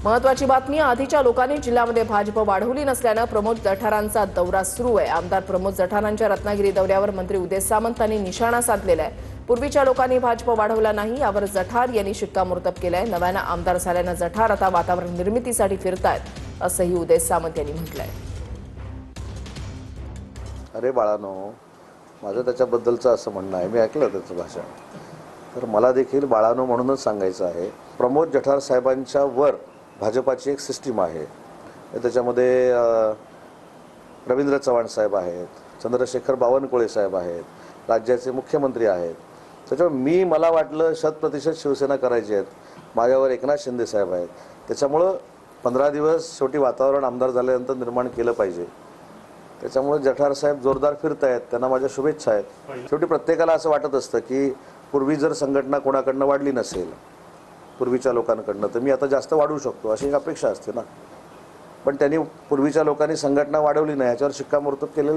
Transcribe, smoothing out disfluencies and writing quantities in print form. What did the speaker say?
महत्वाची बातमी, आधीच्या लोकांनी जिल्ह्यामध्ये भाजप वाढवली नसल्यानं प्रमोद जठारांचा दौरा सुरू आहे। आमदार प्रमोद जठारांच्या रत्नागिरी दौऱ्यावर मंत्री उदय सामंत यांनी निशाणा साधलेला आहे। पूर्वीच्या लोकांनी भाजप वाढवला नाही, यावर जठार यांनी शिक्कामोर्तब केलंय। नव्यानं आमदार झाल्यानं जठार आता वातावरण निर्मितीसाठी फिरतायत, असंही उदय सामंत यांनी म्हटलंय। अरे बाळानो, माझं त्याच्याबद्दलचं असं म्हणणं आहे, मी ऐकलं त्याचं भाषण, तर मला देखील बाळानो म्हणूनच सांगायचं आहे। प्रमोद जठार साहेबांच्या वर भाजपाची एक सिस्टीम आहे। त्याच्यामध्ये रवींद्र चव्हाण साहेब आहेत, चंद्रशेखर बावनकुळे साहेब आहेत, राज्याचे मुख्यमंत्री आहेत। त्याच्यामुळे मला वाटलं 100% शिवसेना करायची आहेत। माझ्यावर एकनाथ शिंदे साहेब आहेत। त्याच्यामुळं 15 दिवस शेवटी वातावरण आमदार झाल्यानंतर निर्माण केलं पाहिजे। त्याच्यामुळे जठार साहेब जोरदार फिरतायत, त्यांना माझ्या शुभेच्छा आहेत। शेवटी प्रत्येकाला असं वाटत असतं की पूर्वी जर संघटना कोणाकडनं वाढली नसेल, पूर्वीच्या लोकांकडनं, तर मी आता जास्त वाढवू शकतो अशी एक अपेक्षा असते ना। पण त्यांनी पूर्वीच्या लोकांनी संघटना वाढवली नाही, याच्यावर शिक्कामोर्तब केलेलं